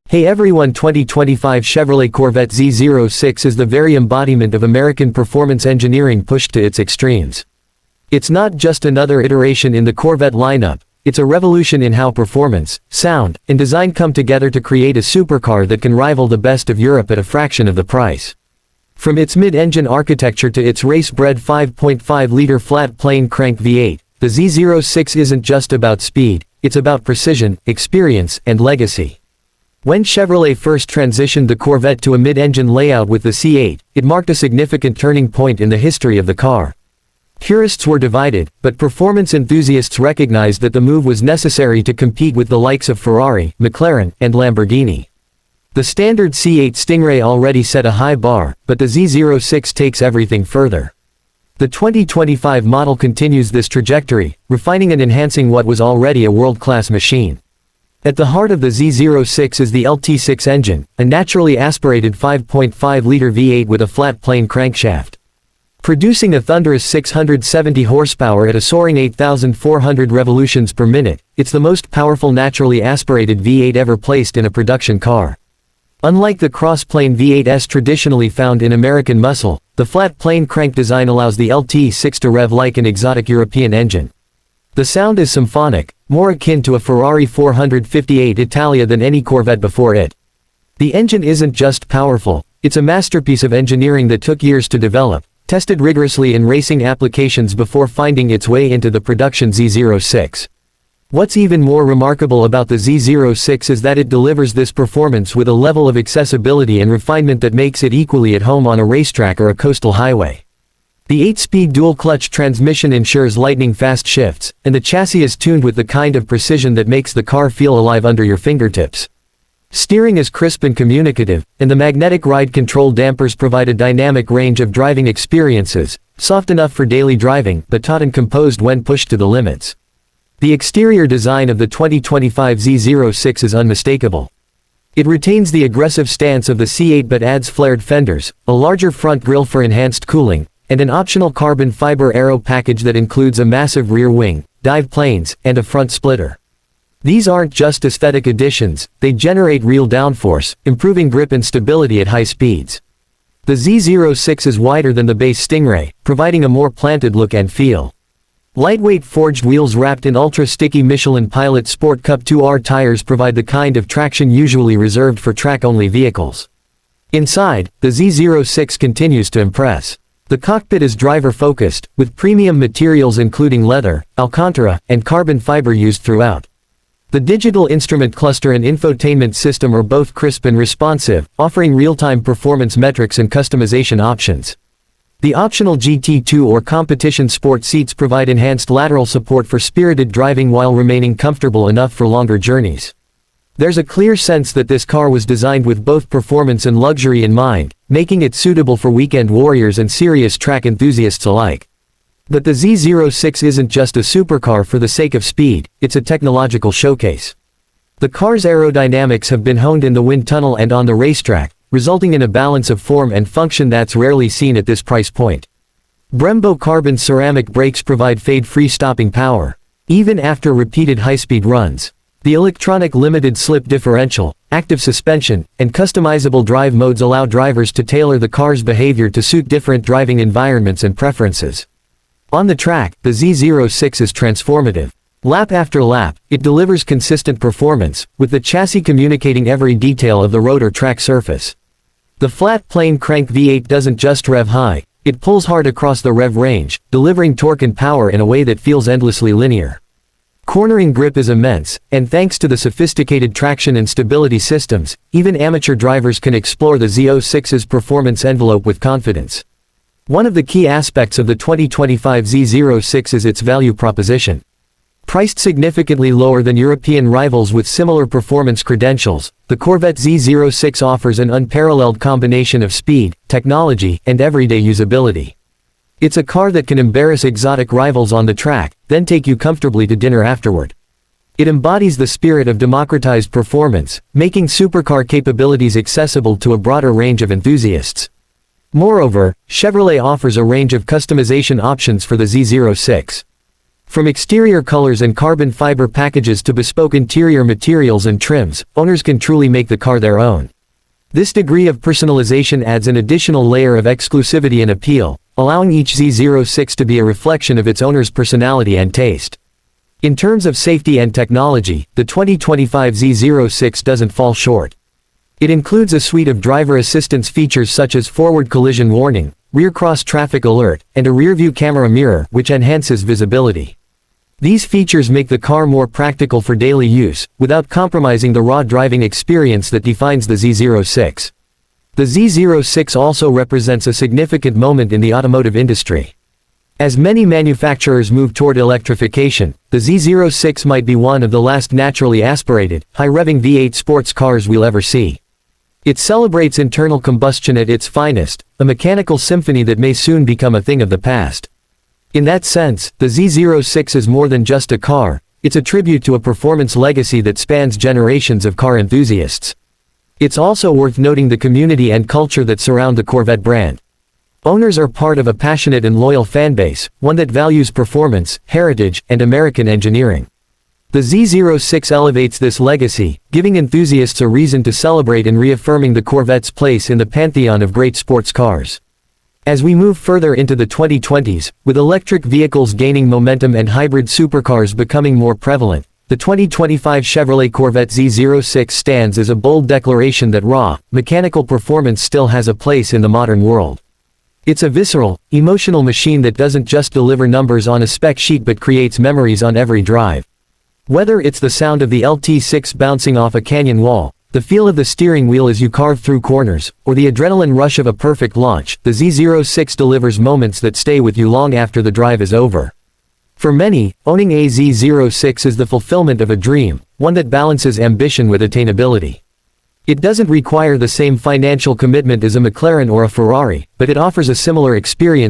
Hey everyone, 2025 Chevrolet Corvette Z06 is the very embodiment of American performance engineering pushed to its extremes. It's not just another iteration in the Corvette lineup, it's a revolution in how performance, sound, and design come together to create a supercar that can rival the best of Europe at a fraction of the price. From its mid-engine architecture to its race-bred 5.5-liter flat-plane crank V8, the Z06 isn't just about speed, it's about precision, experience, and legacy. When Chevrolet first transitioned the Corvette to a mid-engine layout with the C8, it marked a significant turning point in the history of the car. Purists were divided, but performance enthusiasts recognized that the move was necessary to compete with the likes of Ferrari, McLaren, and Lamborghini. The standard C8 Stingray already set a high bar, but the Z06 takes everything further. The 2025 model continues this trajectory, refining and enhancing what was already a world-class machine. At the heart of the Z06 is the LT6 engine, a naturally aspirated 5.5-liter V8 with a flat-plane crankshaft. Producing a thunderous 670 horsepower at a soaring 8,400 revolutions per minute, it's the most powerful naturally aspirated V8 ever placed in a production car. Unlike the cross-plane V8s traditionally found in American muscle, the flat-plane crank design allows the LT6 to rev like an exotic European engine. The sound is symphonic, more akin to a Ferrari 458 Italia than any Corvette before it. The engine isn't just powerful, it's a masterpiece of engineering that took years to develop, tested rigorously in racing applications before finding its way into the production Z06. What's even more remarkable about the Z06 is that it delivers this performance with a level of accessibility and refinement that makes it equally at home on a racetrack or a coastal highway. The 8-speed dual-clutch transmission ensures lightning-fast shifts, and the chassis is tuned with the kind of precision that makes the car feel alive under your fingertips. Steering is crisp and communicative, and the magnetic ride control dampers provide a dynamic range of driving experiences, soft enough for daily driving, but taut and composed when pushed to the limits. The exterior design of the 2025 Z06 is unmistakable. It retains the aggressive stance of the C8 but adds flared fenders, a larger front grille for enhanced cooling, and an optional carbon fiber aero package that includes a massive rear wing, dive planes, and a front splitter. These aren't just aesthetic additions, they generate real downforce, improving grip and stability at high speeds. The Z06 is wider than the base Stingray, providing a more planted look and feel. Lightweight forged wheels wrapped in ultra-sticky Michelin Pilot Sport Cup 2R tires provide the kind of traction usually reserved for track-only vehicles. Inside, the Z06 continues to impress. The cockpit is driver-focused, with premium materials including leather, alcantara, and carbon fiber used throughout. The digital instrument cluster and infotainment system are both crisp and responsive, offering real-time performance metrics and customization options. The optional GT2 or competition sport seats provide enhanced lateral support for spirited driving while remaining comfortable enough for longer journeys. There's a clear sense that this car was designed with both performance and luxury in mind, making it suitable for weekend warriors and serious track enthusiasts alike. But the Z06 isn't just a supercar for the sake of speed, it's a technological showcase. The car's aerodynamics have been honed in the wind tunnel and on the racetrack, resulting in a balance of form and function that's rarely seen at this price point. Brembo carbon ceramic brakes provide fade-free stopping power, even after repeated high-speed runs. The electronic limited slip differential, active suspension, and customizable drive modes allow drivers to tailor the car's behavior to suit different driving environments and preferences. On the track, the Z06 is transformative. Lap after lap, it delivers consistent performance, with the chassis communicating every detail of the road or track surface. The flat-plane crank V8 doesn't just rev high, it pulls hard across the rev range, delivering torque and power in a way that feels endlessly linear. Cornering grip is immense, and thanks to the sophisticated traction and stability systems, even amateur drivers can explore the Z06's performance envelope with confidence. One of the key aspects of the 2025 Z06 is its value proposition. Priced significantly lower than European rivals with similar performance credentials, the Corvette Z06 offers an unparalleled combination of speed, technology, and everyday usability. It's a car that can embarrass exotic rivals on the track, then take you comfortably to dinner afterward. It embodies the spirit of democratized performance, making supercar capabilities accessible to a broader range of enthusiasts. Moreover, Chevrolet offers a range of customization options for the Z06. From exterior colors and carbon fiber packages to bespoke interior materials and trims, owners can truly make the car their own. This degree of personalization adds an additional layer of exclusivity and appeal, allowing each Z06 to be a reflection of its owner's personality and taste. In terms of safety and technology, the 2025 Z06 doesn't fall short. It includes a suite of driver assistance features such as forward collision warning, rear cross traffic alert, and a rear-view camera mirror, which enhances visibility. These features make the car more practical for daily use, without compromising the raw driving experience that defines the Z06. The Z06 also represents a significant moment in the automotive industry. As many manufacturers move toward electrification, the Z06 might be one of the last naturally aspirated, high-revving V8 sports cars we'll ever see. It celebrates internal combustion at its finest, a mechanical symphony that may soon become a thing of the past. In that sense, the Z06 is more than just a car, it's a tribute to a performance legacy that spans generations of car enthusiasts. It's also worth noting the community and culture that surround the Corvette brand. Owners are part of a passionate and loyal fanbase, one that values performance, heritage, and American engineering. The Z06 elevates this legacy, giving enthusiasts a reason to celebrate and reaffirming the Corvette's place in the pantheon of great sports cars. As we move further into the 2020s, with electric vehicles gaining momentum and hybrid supercars becoming more prevalent, the 2025 Chevrolet Corvette Z06 stands as a bold declaration that raw, mechanical performance still has a place in the modern world. It's a visceral, emotional machine that doesn't just deliver numbers on a spec sheet but creates memories on every drive. Whether it's the sound of the LT6 bouncing off a canyon wall, the feel of the steering wheel as you carve through corners, or the adrenaline rush of a perfect launch, the Z06 delivers moments that stay with you long after the drive is over. For many, owning a Z06 is the fulfillment of a dream, one that balances ambition with attainability. It doesn't require the same financial commitment as a McLaren or a Ferrari, but it offers a similar experience.